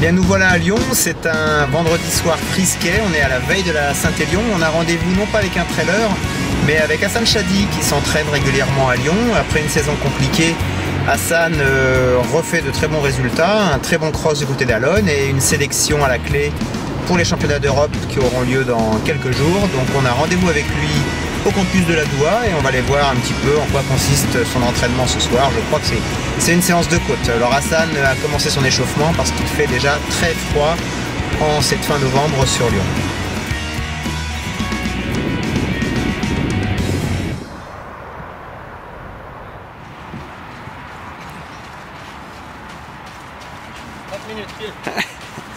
Bien, nous voilà à Lyon, c'est un vendredi soir frisquet, on est à la veille de la Saint-Élion. On a rendez-vous non pas avec un trailer, mais avec Hassan Chadi qui s'entraîne régulièrement à Lyon. Après une saison compliquée, Hassan refait de très bons résultats, un très bon cross du côté d'Alonne et une sélection à la clé pour les championnats d'Europe qui auront lieu dans quelques jours. Donc on a rendez-vous avec lui au campus de la Doua et on va aller voir un petit peu en quoi consiste son entraînement ce soir. Je crois que c'est une séance de côte. Alors Hassan a commencé son échauffement parce qu'il fait déjà très froid en cette fin novembre sur Lyon.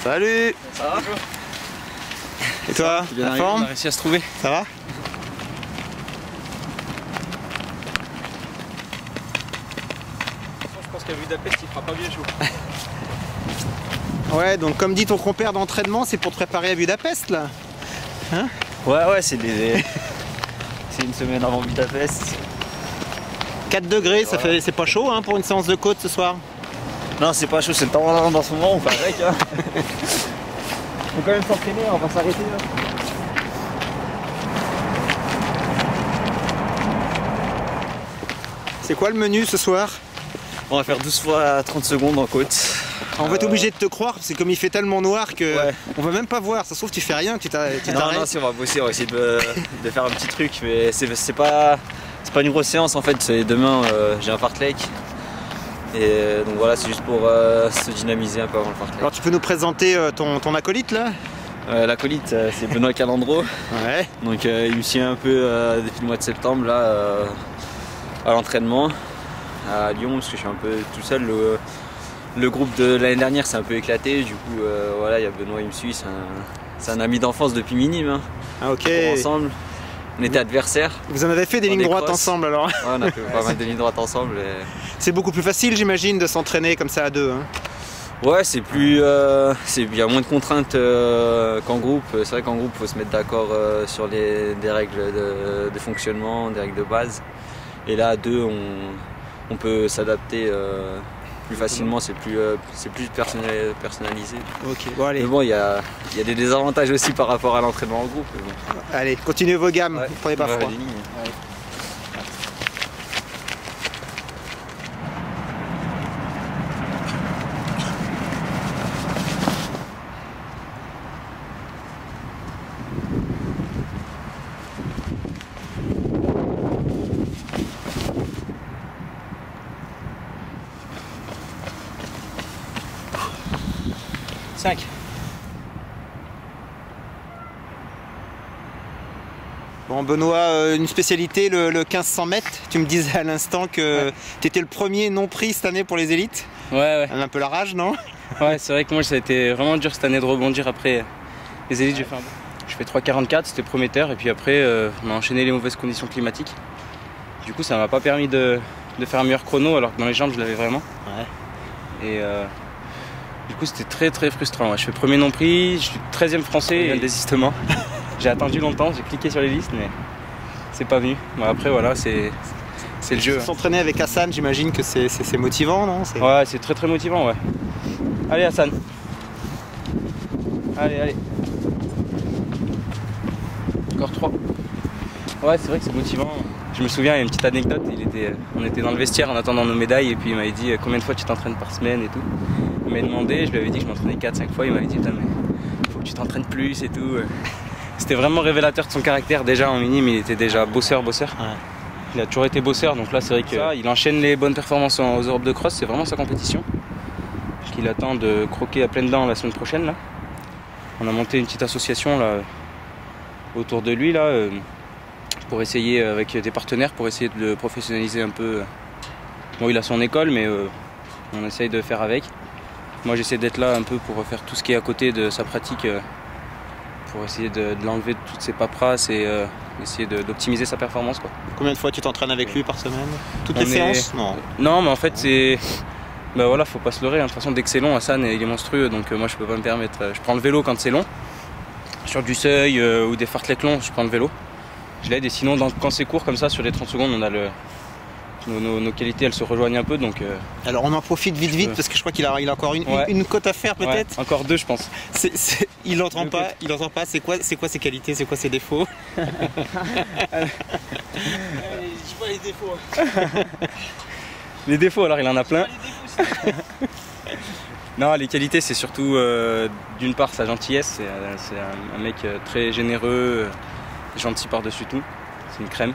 Salut. Ça va? Et toi, la forme? On a réussi à se trouver. Ça va? Je pense qu'à Budapest il fera pas bien chaud. Ouais, donc comme dit ton compère d'entraînement, c'est pour te préparer à Budapest là? Hein? Ouais, c'est une semaine avant Budapest. 4 degrés, ça fait, c'est pas chaud hein, pour une séance de côte ce soir? Non, c'est pas chaud, c'est le temps dans ce moment, on fait avec. Hein. Faut quand même s'entraîner, on va s'arrêter là. C'est quoi le menu ce soir? On va faire 12 fois 30 secondes en côte. On va être obligé de te croire, c'est comme il fait tellement noir que ouais. On va même pas voir. Ça se trouve tu fais rien, tu t'arrêtes. Non, si on va bosser, on va essayer de faire un petit truc, mais c'est pas une grosse séance en fait. Demain j'ai un fartlek. Et donc voilà, c'est juste pour se dynamiser un peu avant le fartlek. Alors tu peux nous présenter ton acolyte là? L'acolyte c'est Benoît Calandro. Ouais. Donc il me suit un peu depuis le mois de septembre là à l'entraînement à Lyon parce que je suis un peu tout seul. Le groupe de l'année dernière s'est un peu éclaté, du coup voilà, il y a Benoît, il me suit, c'est un ami d'enfance depuis minime. Hein. Ah ok. On court ensemble, on était adversaires. Vous en avez fait des lignes droites ensemble alors? Ouais, on a fait pas mal de lignes droites ensemble. Et... C'est beaucoup plus facile j'imagine de s'entraîner comme ça à deux. Hein. Ouais, c'est plus, il y a moins de contraintes qu'en groupe. C'est vrai qu'en groupe, il faut se mettre d'accord sur des règles de fonctionnement, des règles de base. Et là, à deux, on peut s'adapter plus facilement, c'est plus personnalisé. Ok, bon allez. Mais bon, il y a des désavantages aussi par rapport à l'entraînement en groupe. Bon. Allez, continuez vos gammes, ouais. Prenez pas froid. Ouais. 5. Bon Benoît, une spécialité, le 1500 mètres. Tu me disais à l'instant que ouais. Tu étais le premier non pris cette année pour les élites. Ouais. Un peu la rage, non? Ouais, c'est vrai que moi ça a été vraiment dur cette année de rebondir après les élites. Je fais 3,44, c'était prometteur. Et puis après, on a enchaîné les mauvaises conditions climatiques. Du coup, ça m'a pas permis de faire un meilleur chrono alors que dans les jambes, je l'avais vraiment. Ouais. Et du coup, c'était très frustrant. Ouais. Je fais premier non pris, je suis 13e français, il y a le désistement. J'ai attendu longtemps, j'ai cliqué sur les listes, mais c'est pas venu. Bon, après, voilà, c'est le jeu. S'entraîner avec Hassan, j'imagine que c'est motivant, non? Ouais, c'est très motivant, ouais. Allez, Hassan. Allez. Encore 3. Ouais, c'est vrai que c'est motivant. Je me souviens, il y a une petite anecdote, on était dans le vestiaire en attendant nos médailles et puis il m'avait dit combien de fois tu t'entraînes par semaine et tout. Il m'a demandé, je lui avais dit que je m'entraînais 4-5 fois, il m'avait dit putain mais faut que tu t'entraînes plus et tout. C'était vraiment révélateur de son caractère, déjà en minime il était déjà bosseur. Ouais. Il a toujours été bosseur, donc là c'est vrai qu'il enchaîne les bonnes performances aux Europes de cross, c'est vraiment sa compétition. Qu'il attend de croquer à pleines dents la semaine prochaine là. On a monté une petite association là autour de lui là. Pour essayer avec des partenaires pour essayer de le professionnaliser un peu. Bon, il a son école mais on essaye de faire avec. Moi j'essaie d'être là un peu pour faire tout ce qui est à côté de sa pratique pour essayer de l'enlever de toutes ses paperasses et essayer d'optimiser sa performance quoi. Combien de fois tu t'entraînes avec lui par semaine? Toutes les séances? Non mais en fait c'est... Bah voilà, faut pas se leurrer, hein. De toute façon dès que c'est long, Hassan il est monstrueux donc moi je peux pas me permettre. Je prends le vélo quand c'est long. Sur du seuil ou des fartleks longs, je prends le vélo. Je l'aide et sinon quand c'est court comme ça sur les 30 secondes on a nos qualités elles se rejoignent un peu donc. Alors on en profite vite parce que je crois qu'il a encore une cote à faire peut-être. Ouais, encore deux je pense. Il n'entend pas. C'est quoi ses qualités, c'est quoi ses défauts? Je vois les défauts. Les défauts alors il en a plein. Non, les qualités c'est surtout d'une part sa gentillesse, c'est un mec très généreux, gentil par-dessus tout, c'est une crème.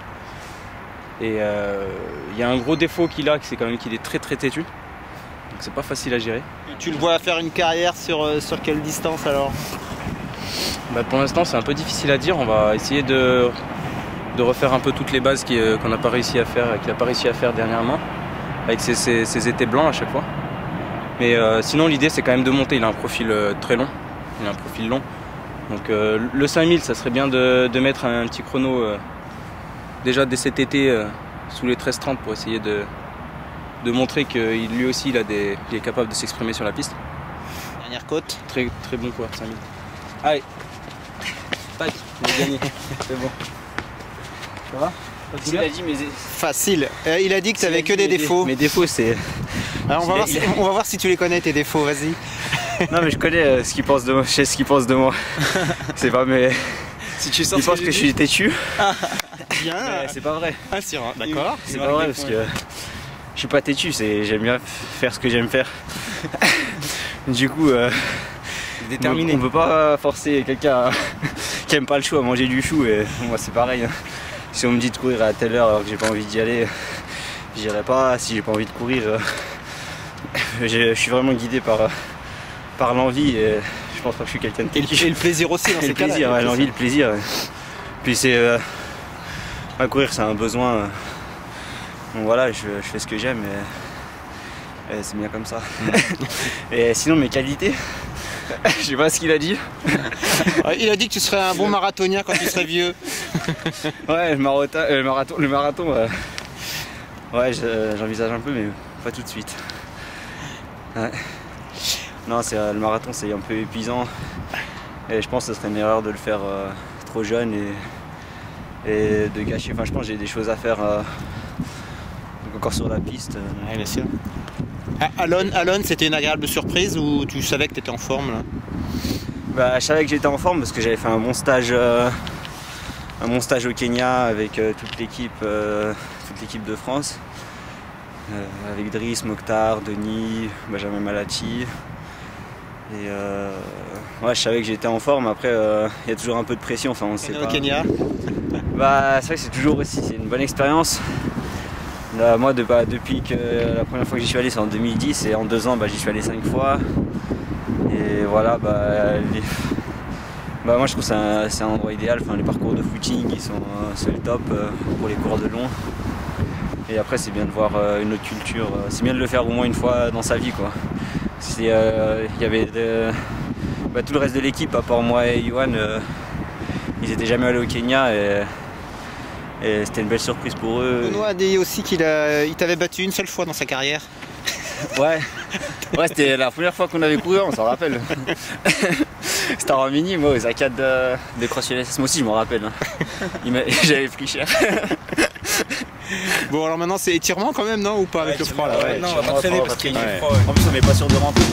Et il y a un gros défaut qu'il a, c'est quand même qu'il est très têtu, donc c'est pas facile à gérer. Et tu le vois faire une carrière sur quelle distance alors? Bah, pour l'instant c'est un peu difficile à dire, on va essayer de refaire un peu toutes les bases qu'on n'a pas réussi à faire, qu'il n'a pas réussi à faire dernièrement, avec ses étés blancs à chaque fois. Mais sinon l'idée c'est quand même de monter, il a un profil très long, il a un profil long. Donc le 5000 ça serait bien de mettre un petit chrono déjà dès cet été sous les 13:30 pour essayer de montrer qu'il lui aussi il est capable de s'exprimer sur la piste. Dernière côte. Très bon coureur 5000. Allez, tac, il a gagné, c'est bon. Ça va? Il a dit facile. Il a dit que tu n'avais que des défauts. Mes défauts, c'est. Alors, on va voir si tu les connais tes défauts, vas-y. Non mais je connais ce qu'il pense de moi, je sais ce qu'il pense de moi. C'est pas mais. Si tu sens il pense que je suis têtu. Bien. C'est pas vrai. Ah c'est vrai, d'accord. C'est pas vrai parce que je suis pas têtu, j'aime bien faire ce que j'aime faire. Du coup, déterminé. On peut pas forcer quelqu'un qui aime pas le chou à manger du chou et moi c'est pareil. Si on me dit de courir à telle heure alors que j'ai pas envie d'y aller, j'irai pas. Si j'ai pas envie de courir, je suis vraiment guidé par l'envie et je pense pas que je suis quelqu'un de têtu. Et le plaisir aussi dans ces cas-là. Le plaisir, ouais, l'envie, le plaisir. Puis c'est courir c'est un besoin. Donc voilà, je fais ce que j'aime et c'est bien comme ça. Et sinon mes qualités, je sais pas ce qu'il a dit. Il a dit que tu serais un bon marathonien quand tu serais vieux. Ouais, le marathon, ouais, j'envisage un peu, mais pas tout de suite. Ouais. Non, le marathon, c'est un peu épuisant. Et je pense que ce serait une erreur de le faire trop jeune et de gâcher. Enfin, je pense que j'ai des choses à faire encore sur la piste. Ouais, bien sûr. Alon, c'était une agréable surprise ou tu savais que tu étais en forme là? Bah, je savais que j'étais en forme parce que j'avais fait un bon stage au Kenya avec toute l'équipe de France. Avec Driss, Mokhtar, Denis, Benjamin Malachi. Et ouais, je savais que j'étais en forme. Après, il y a toujours un peu de pression. Enfin, on sait pas. Au Kenya. Bah, c'est vrai que c'est toujours aussi, c'est une bonne expérience. Là, moi, depuis que la première fois que j'y suis allé, c'est en 2010, et en 2 ans, j'y suis allé 5 fois. Et voilà, moi je trouve que c'est un endroit idéal. Enfin, les parcours de footing, c'est le top pour les coureurs de long. Et après, c'est bien de voir une autre culture. C'est bien de le faire au moins une fois dans sa vie, quoi. Il y avait tout le reste de l'équipe, à part moi et Yohan, ils n'étaient jamais allés au Kenya. Et c'était une belle surprise pour eux. Benoît a dit aussi qu'il t'avait battu une seule fois dans sa carrière. Ouais, c'était la première fois qu'on avait couru, on s'en rappelle. C'était en mini, moi, aux arcades de CrossFit LSS, moi aussi, je m'en rappelle. J'avais pris cher. Bon, alors maintenant, c'est étirement quand même, non? Ou pas avec le froid là? Ouais, non, on va pas traîner parce qu'il y a du froid. En plus, on n'est pas sûr de rentrer.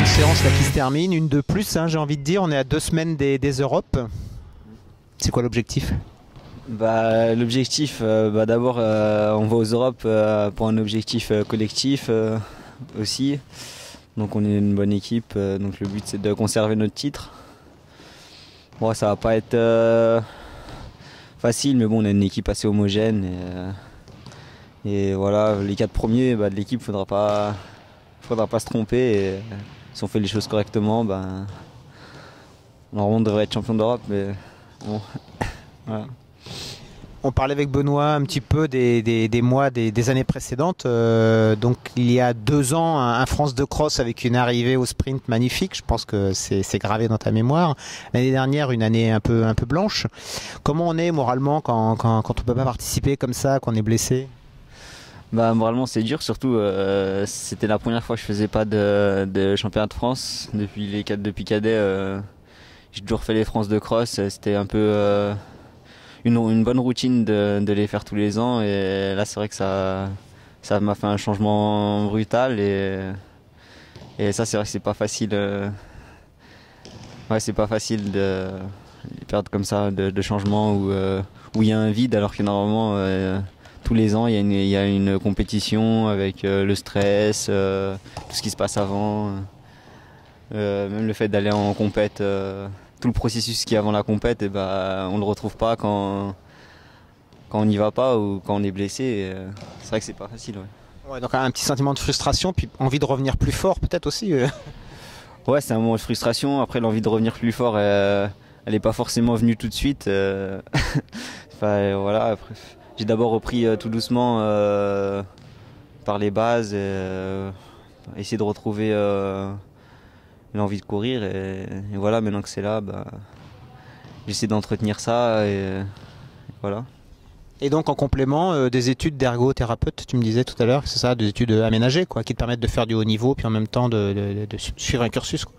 Séance là qui se termine, une de plus, hein, j'ai envie de dire. On est à 2 semaines des Europes. C'est quoi l'objectif? L'objectif, d'abord, on va aux Europes pour un objectif collectif aussi. Donc on est une bonne équipe, donc le but c'est de conserver notre titre. Bon, ça va pas être facile, mais bon, on a une équipe assez homogène et voilà, les 4 premiers de l'équipe, faudra pas se tromper. Et, si on fait les choses correctement, normalement on devrait être champion d'Europe, mais bon, voilà. On parlait avec Benoît un petit peu des mois, des années précédentes. Donc il y a 2 ans, un France de cross avec une arrivée au sprint magnifique. Je pense que c'est gravé dans ta mémoire. L'année dernière, une année un peu blanche. Comment on est moralement quand on ne peut pas participer comme ça, qu'on est blessé? Bah, moralement c'est dur, surtout c'était la première fois que je faisais pas de championnat de France. Depuis cadet, j'ai toujours fait les France de cross. C'était un peu une bonne routine de les faire tous les ans, et là c'est vrai que ça m'a fait un changement brutal, et ça c'est vrai que c'est pas facile. Ouais, c'est pas facile de perdre comme ça de changement où il y a un vide, alors que normalement tous les ans il y a une compétition avec le stress, tout ce qui se passe avant, même le fait d'aller en compète. Tout le processus qu'il y a avant la compète, et on le retrouve pas quand on n'y va pas ou quand on est blessé. C'est vrai que c'est pas facile. Ouais. Ouais, donc un petit sentiment de frustration, puis envie de revenir plus fort peut-être aussi. Ouais, c'est un moment de frustration. Après, l'envie de revenir plus fort, elle est pas forcément venue tout de suite. Enfin, voilà. Après, j'ai d'abord repris tout doucement par les bases, essayer de retrouver l'envie de courir, et voilà, maintenant que c'est là, j'essaie d'entretenir ça, et voilà. Et donc en complément, des études d'ergothérapeute, tu me disais tout à l'heure, c'est ça, des études aménagées quoi, qui te permettent de faire du haut niveau, puis en même temps de suivre un cursus quoi.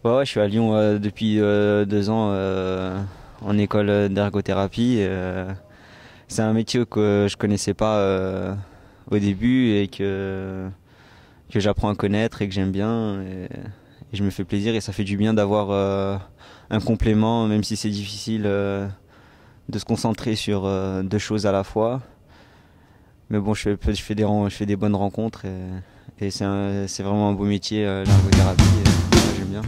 Ouais, je suis à Lyon depuis 2 ans en école d'ergothérapie. C'est un métier que je connaissais pas au début, et que j'apprends à connaître et que j'aime bien. Et je me fais plaisir, et ça fait du bien d'avoir un complément, même si c'est difficile de se concentrer sur 2 choses à la fois. Mais bon, je fais des bonnes rencontres, et c'est vraiment un beau métier, l'ergothérapie, j'aime bien.